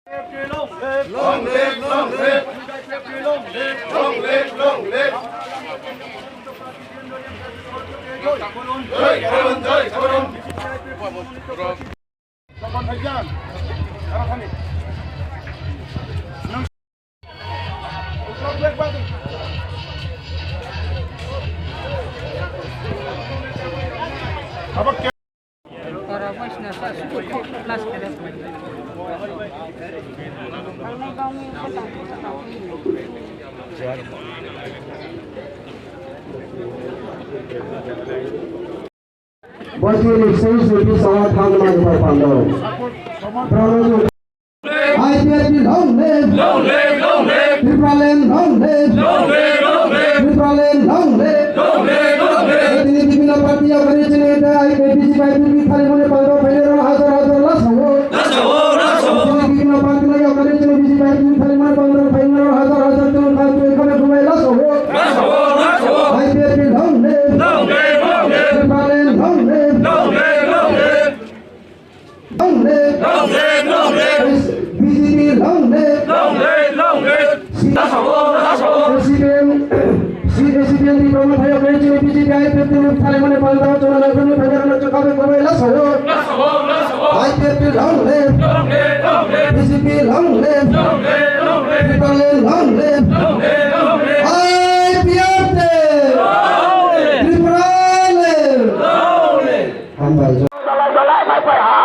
Long live, long live. Long live, long live. IPFT long live, long live, long live. Tripura long live, long live, long live. Tripura long live, long live, long live. Ini বিভিন্ন party আমাদের চেনে এটা IPFT-BJPni খালি মনে পাওয়া ফেলের হাজার হাজার লাশ হবো বিভিন্ন পার্টি লাগে আমাদের চেনে BJPni খালি মনে পাওয়া ফেলের হাজার হাজার জন খালি এখানে ঘুমাই লাশ হবো IPFT long live, long live, long live. Tripura long live, long live, long live. Long live, long live, long live. BJP long live, long live, long live. CPIM TIPRA MOTHANI BJP IPFT খালি মনে পাল্টা চলা লাগবে federal চকাবে কবে লাশ হবো IPFT long live, long live, long live. BJP long live, long live, long live. Tripura long live, long live, long live. IPFT long live, Tripura long live. Hamba jalai mai phaiha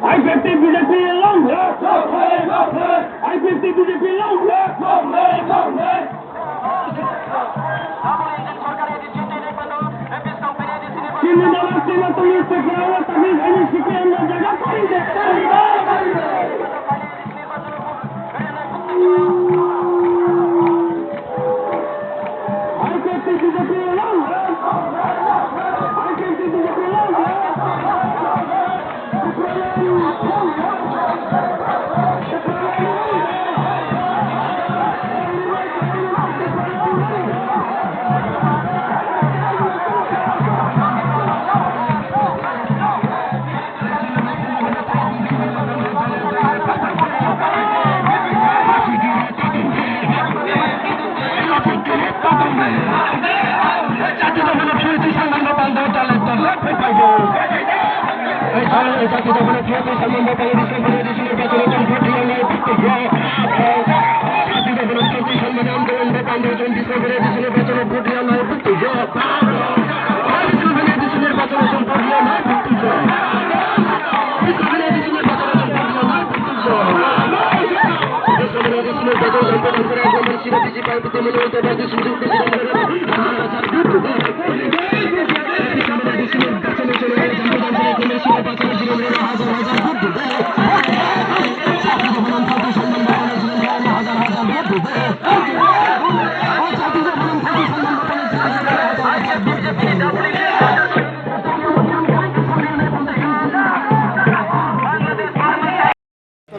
IPFT-BJP long live, IPFT-BJP long live, long live, long live.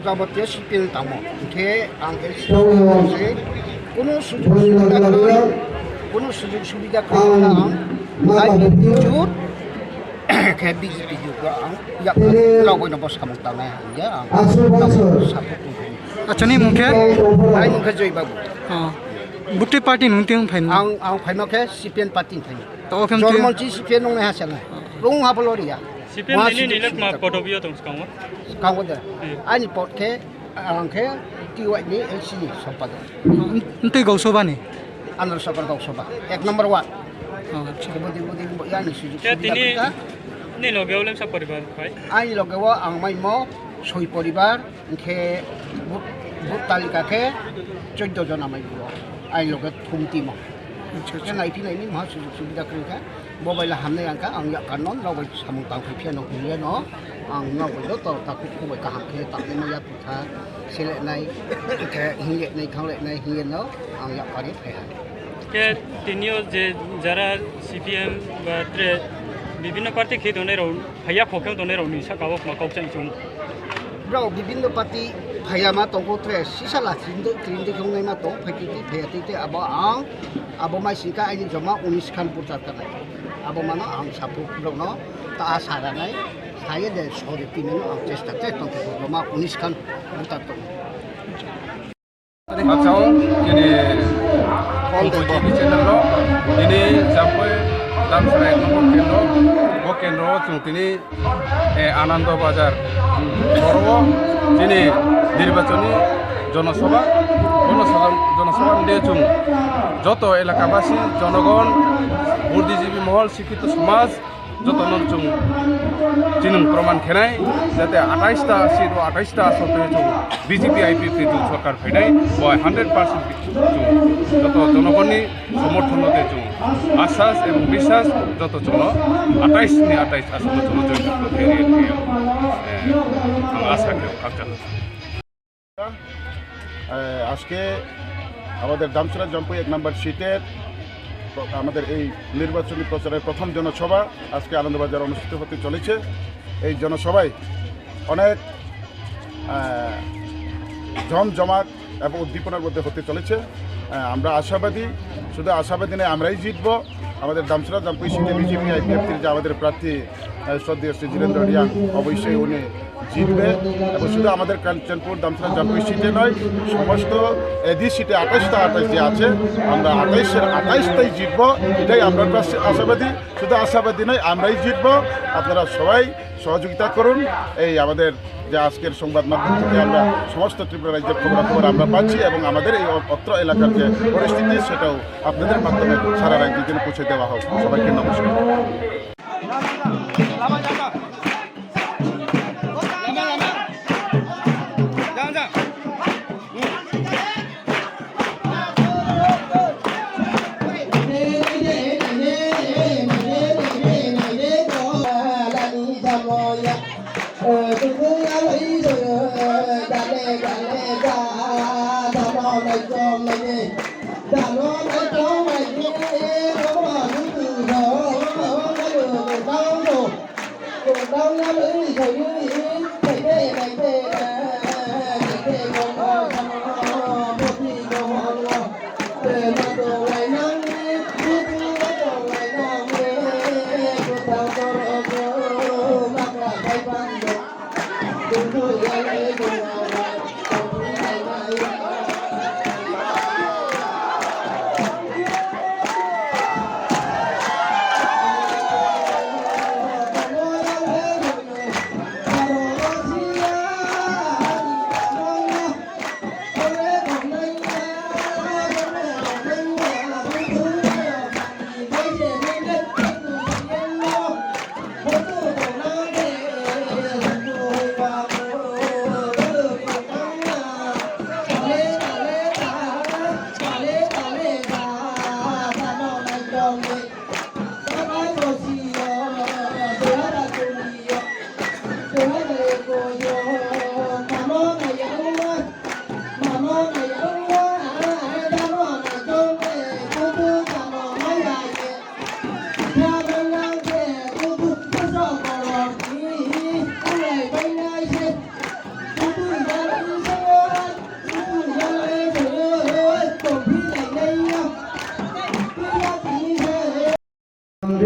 যাবতীয় CPM তামো খে আং এসে কোনো সুযোগ সুবিধা কই কোনো সুযোগ সুবিধা কই আং IPFT khé BJP juga ang yak lagoy na bos kamong tama ya ang sapot আচ্ছা নি মুখে ai mong khajoy babu বুকটি পার্টি নুনতিং fine ang phaima khe CPM party thain তো ওখান jormol chi CPM nong ha sana rong ha boloria CPM ni nilak ma potobio tong skang kang wada ani pot khe ang khe tiwa ni LC sopa নতে গৌসবানি anar sakar kau soba ek number 1 আচ্ছা bodi yani sujud ke tini ni loge olem sa poribar pai ai logewa ang mai mo soi poribar khe vote তালিকা খে 14 জন আমাই গুলো I লগে থুমতি মো আচ্ছা নাইপি নাইনি মহা সুযোগ সুবিধা করিকা মোবাইল হামনে আঙ্কা আং ইয়া কানন লগে সামু তাং ফিয়া ন কুলিয়া ন আং নগো তো তাকু খুবই কাহাম খে তাকনে ময়া পুথা সেলে নাই খে হিয়ে নাই খালে নাই হিয়ে ন আং ইয়া পারি ফেয়া ke tinio je jara CPM ba tre বিভিন্ন পার্টি খে দনে রও হাইয়া খোকেম দনে রও নি সাকাও মা কওক চাই chung ব্রাও বিভিন্ন party ফাইয়ামা তংকো tre sisala trinde khongnai ma tong phaikiti phayati abo mai sika aini joma 19 khan putar kanai abo mano ang sapu no ta asara nai saya de sore pinen ang chesta te tong joma 19 khan putar to Macau ini BJP channel lo ini Jampui Damcherra nomor kendro chung tini Ananda Bazar Boro ini নির্বাচনী জনসভা দিয়ে chung যত এলাকাবাসী জনগণ বুদ্ধিজীবী মহল শিক্ষিত সমাজ যত chung চিনুম প্রমাণ খেনাই যাতে 28টা সিট ও 28টা আসন chung BJP IPFT সরকার ফেনাই 100% যত জনগণই সমর্থন দিয়ে chung আশ্বাস এবং বিশ্বাস যত chung 28 নি 28 আসন chung জয়যুক্ত ফেরিয়ে আশা কেউ কাকজান আজকে আমাদের দামচেরা জাম্পুই 1 নম্বর সিটের আমাদের এই নির্বাচনী প্রচারের প্রথম জনসভা আজকে আনন্দবাজার অনুষ্ঠিত হতে চলেছে এই জনসভায় অনেক জমজমাট এবং উদ্দীপনার মধ্যে হতে চলেছে আমরা আশাবাদী শুধু আশাবাদী নয় আমরাই জিতব আমাদের দামচেরা জাম্পুই সিটে BJP IPFTর যে আমাদের প্রার্থী শ্রদ্ধেয় শ্রী jirenda Reang অবশ্যই উনি জিতবে এবং শুধু আমাদের কাঞ্চনপুর দামচেরা জাম্পুই সিটে নয় সমস্ত এদি সিটে 28 যে আছে আমরা 28টাই জিতব এটাই আমরা আশাবাদী শুধু আশাবাদী নয় আমরাই জিতব আপনারা সবাই সহযোগিতা করুন এই আমাদের যে আজকের সংবাদ মাধ্যম থেকে আমরা সমস্ত ত্রিপুরা রাজ্যের খবরাখবর আমরা পাচ্ছি এবং আমাদের এই অত্র এলাকার যে পরিস্থিতি সেটাও আপনাদের মাধ্যমে সারা রাজ্যের জন্য পৌঁছে দেওয়া হোক সবাইকে নমস্কার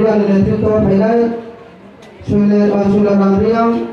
Reang नेतृत्व फैलाय सुले राम रियां